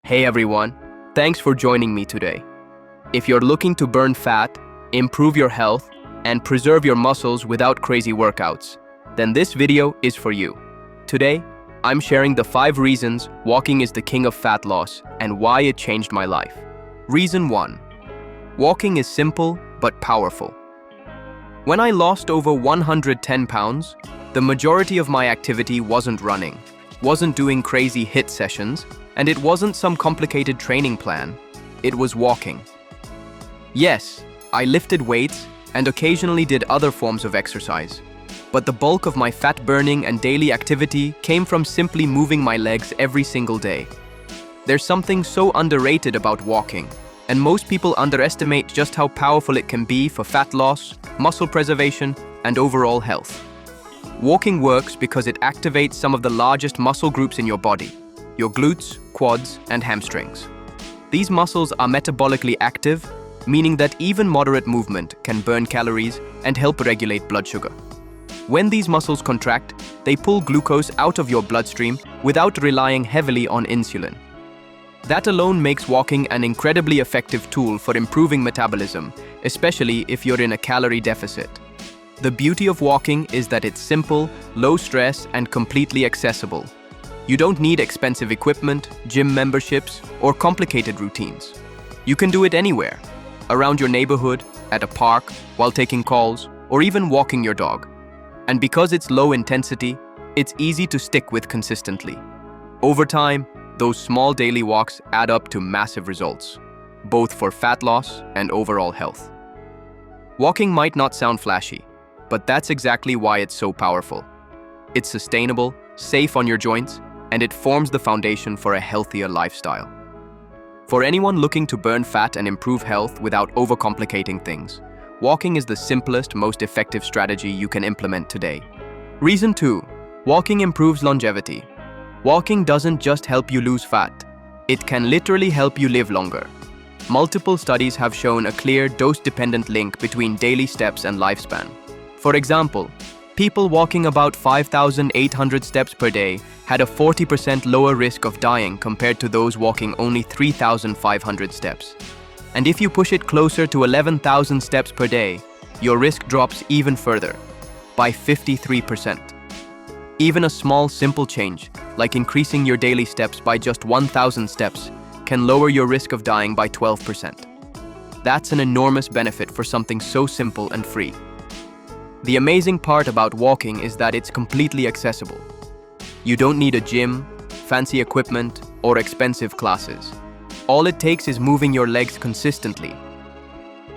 Hey everyone, thanks for joining me today. If you're looking to burn fat, improve your health, and preserve your muscles without crazy workouts, then this video is for you. Today, I'm sharing the 5 reasons walking is the king of fat loss and why it changed my life. Reason 1. Walking is simple but powerful. When I lost over 110 pounds, the majority of my activity wasn't running, wasn't doing crazy HIIT sessions, and it wasn't some complicated training plan. It was walking. Yes, I lifted weights and occasionally did other forms of exercise, but the bulk of my fat burning and daily activity came from simply moving my legs every single day. There's something so underrated about walking, and most people underestimate just how powerful it can be for fat loss, muscle preservation, and overall health. Walking works because it activates some of the largest muscle groups in your body: your glutes, quads, and hamstrings. These muscles are metabolically active, meaning that even moderate movement can burn calories and help regulate blood sugar. When these muscles contract, they pull glucose out of your bloodstream without relying heavily on insulin. That alone makes walking an incredibly effective tool for improving metabolism, especially if you're in a calorie deficit. The beauty of walking is that it's simple, low stress, and completely accessible. You don't need expensive equipment, gym memberships, or complicated routines. You can do it anywhere, around your neighborhood, at a park, while taking calls, or even walking your dog. And because it's low intensity, it's easy to stick with consistently. Over time, those small daily walks add up to massive results, both for fat loss and overall health. Walking might not sound flashy, but that's exactly why it's so powerful. It's sustainable, safe on your joints, and it forms the foundation for a healthier lifestyle. For anyone looking to burn fat and improve health without overcomplicating things, walking is the simplest, most effective strategy you can implement today. Reason 2. Walking improves longevity. Walking doesn't just help you lose fat, it can literally help you live longer. Multiple studies have shown a clear dose-dependent link between daily steps and lifespan. For example, people walking about 5,800 steps per day had a 40% lower risk of dying compared to those walking only 3,500 steps. And if you push it closer to 11,000 steps per day, your risk drops even further, by 53%. Even a small, simple change, like increasing your daily steps by just 1,000 steps, can lower your risk of dying by 12%. That's an enormous benefit for something so simple and free. The amazing part about walking is that it's completely accessible. You don't need a gym, fancy equipment, or expensive classes. All it takes is moving your legs consistently.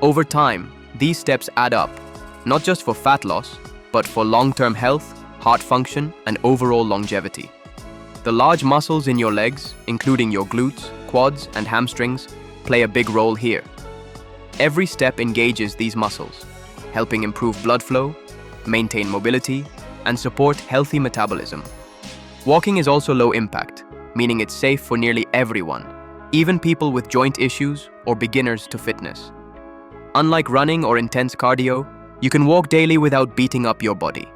Over time, these steps add up, not just for fat loss, but for long-term health, heart function, and overall longevity. The large muscles in your legs, including your glutes, quads, and hamstrings, play a big role here. Every step engages these muscles, helping improve blood flow, maintain mobility, and support healthy metabolism. Walking is also low impact, meaning it's safe for nearly everyone, even people with joint issues or beginners to fitness. Unlike running or intense cardio, you can walk daily without beating up your body.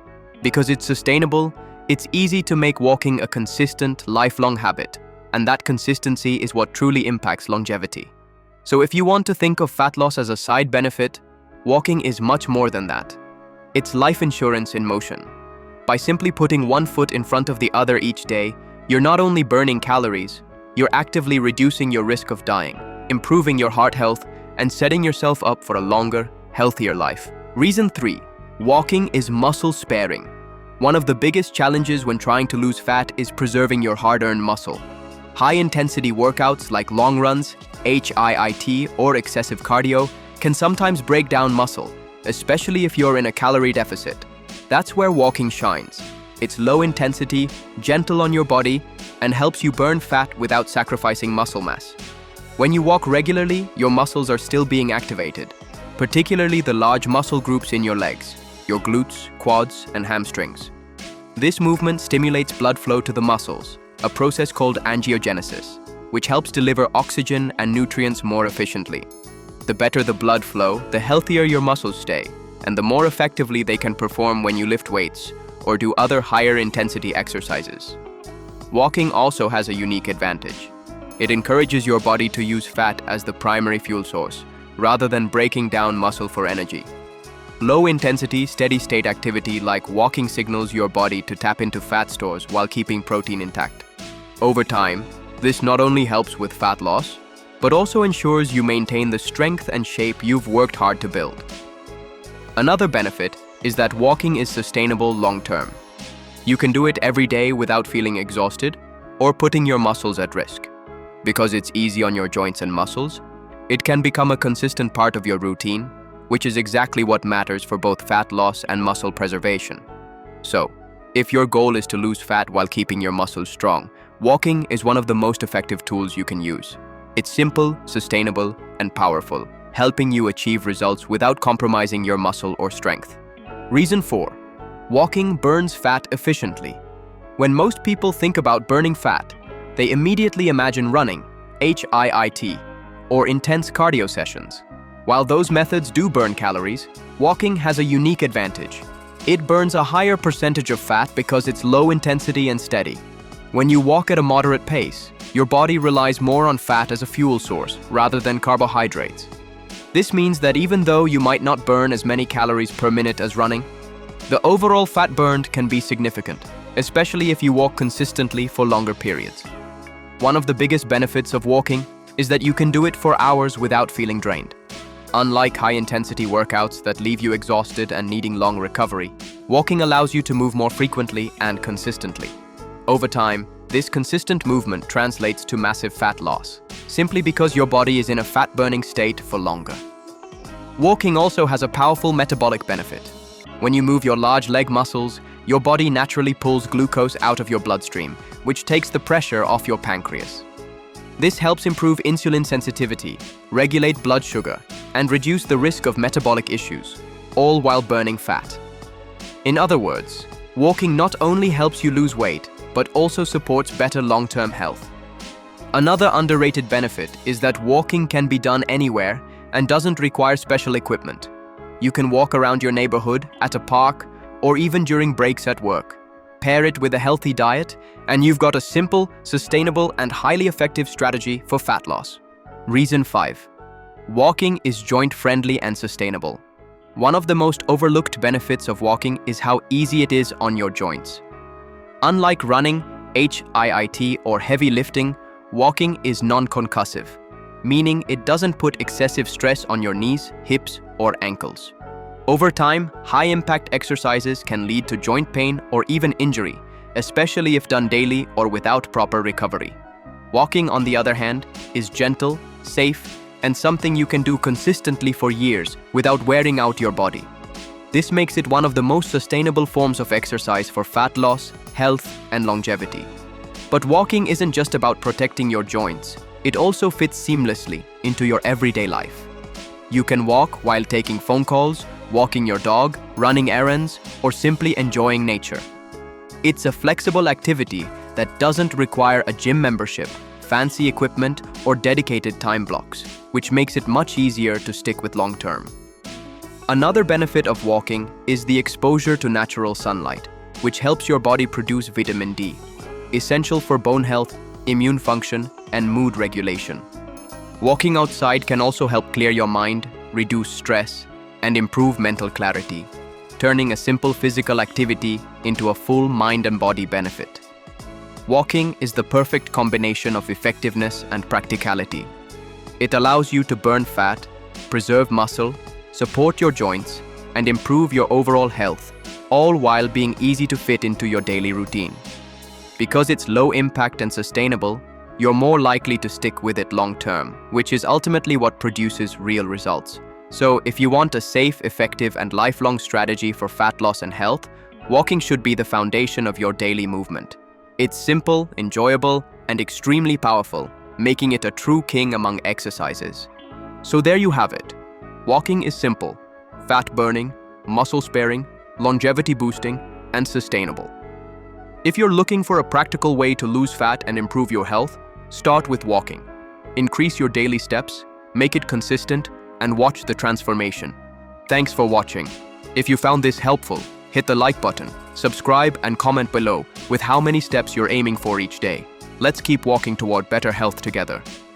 Because it's sustainable, it's easy to make walking a consistent, lifelong habit, and that consistency is what truly impacts longevity. So if you want to think of fat loss as a side benefit, walking is much more than that. It's life insurance in motion. By simply putting one foot in front of the other each day, you're not only burning calories, you're actively reducing your risk of dying, improving your heart health, and setting yourself up for a longer, healthier life. Reason 3. Walking is muscle sparing. One of the biggest challenges when trying to lose fat is preserving your hard-earned muscle. High-intensity workouts like long runs, HIIT, or excessive cardio can sometimes break down muscle, especially if you're in a calorie deficit. That's where walking shines. It's low intensity, gentle on your body, and helps you burn fat without sacrificing muscle mass. When you walk regularly, your muscles are still being activated, particularly the large muscle groups in your legs, your glutes, quads, and hamstrings. This movement stimulates blood flow to the muscles, a process called angiogenesis, which helps deliver oxygen and nutrients more efficiently. The better the blood flow, the healthier your muscles stay, and the more effectively they can perform when you lift weights or do other higher intensity exercises. Walking also has a unique advantage. It encourages your body to use fat as the primary fuel source, rather than breaking down muscle for energy. Low-intensity, steady-state activity like walking signals your body to tap into fat stores while keeping protein intact. Over time, this not only helps with fat loss, but also ensures you maintain the strength and shape you've worked hard to build. Another benefit is that walking is sustainable long-term. You can do it every day without feeling exhausted or putting your muscles at risk. Because it's easy on your joints and muscles, it can become a consistent part of your routine, which is exactly what matters for both fat loss and muscle preservation. So, if your goal is to lose fat while keeping your muscles strong, walking is one of the most effective tools you can use. It's simple, sustainable, and powerful, helping you achieve results without compromising your muscle or strength. Reason 4. Walking burns fat efficiently. When most people think about burning fat, they immediately imagine running, HIIT, or intense cardio sessions. While those methods do burn calories, walking has a unique advantage. It burns a higher percentage of fat because it's low intensity and steady. When you walk at a moderate pace, your body relies more on fat as a fuel source rather than carbohydrates. This means that even though you might not burn as many calories per minute as running, the overall fat burned can be significant, especially if you walk consistently for longer periods. One of the biggest benefits of walking is that you can do it for hours without feeling drained. Unlike high-intensity workouts that leave you exhausted and needing long recovery, walking allows you to move more frequently and consistently. Over time, this consistent movement translates to massive fat loss, simply because your body is in a fat-burning state for longer. Walking also has a powerful metabolic benefit. When you move your large leg muscles, your body naturally pulls glucose out of your bloodstream, which takes the pressure off your pancreas. This helps improve insulin sensitivity, regulate blood sugar, and reduce the risk of metabolic issues, all while burning fat. In other words, walking not only helps you lose weight, but also supports better long-term health. Another underrated benefit is that walking can be done anywhere and doesn't require special equipment. You can walk around your neighborhood, at a park, or even during breaks at work. Pair it with a healthy diet, and you've got a simple, sustainable, and highly effective strategy for fat loss. Reason 5. Walking is joint-friendly and sustainable. One of the most overlooked benefits of walking is how easy it is on your joints. Unlike running, HIIT, or heavy lifting, walking is non-concussive, meaning it doesn't put excessive stress on your knees, hips, or ankles. Over time, high-impact exercises can lead to joint pain or even injury, especially if done daily or without proper recovery. Walking, on the other hand, is gentle, safe, and something you can do consistently for years without wearing out your body. This makes it one of the most sustainable forms of exercise for fat loss, health, and longevity. But walking isn't just about protecting your joints, it also fits seamlessly into your everyday life. You can walk while taking phone calls, walking your dog, running errands, or simply enjoying nature. It's a flexible activity that doesn't require a gym membership, fancy equipment, or dedicated time blocks, which makes it much easier to stick with long-term. Another benefit of walking is the exposure to natural sunlight, which helps your body produce vitamin D, essential for bone health, immune function, and mood regulation. Walking outside can also help clear your mind, reduce stress, and improve mental clarity, turning a simple physical activity into a full mind and body benefit. Walking is the perfect combination of effectiveness and practicality. It allows you to burn fat, preserve muscle, support your joints, and improve your overall health, all while being easy to fit into your daily routine. Because it's low impact and sustainable, you're more likely to stick with it long term, which is ultimately what produces real results. So if you want a safe, effective, and lifelong strategy for fat loss and health, walking should be the foundation of your daily movement. It's simple, enjoyable, and extremely powerful, making it a true king among exercises. So there you have it. Walking is simple, fat burning, muscle sparing, longevity boosting, and sustainable. If you're looking for a practical way to lose fat and improve your health, start with walking. Increase your daily steps, make it consistent, and watch the transformation. Thanks for watching. If you found this helpful, hit the like button, subscribe, and comment below with how many steps you're aiming for each day. Let's keep walking toward better health together.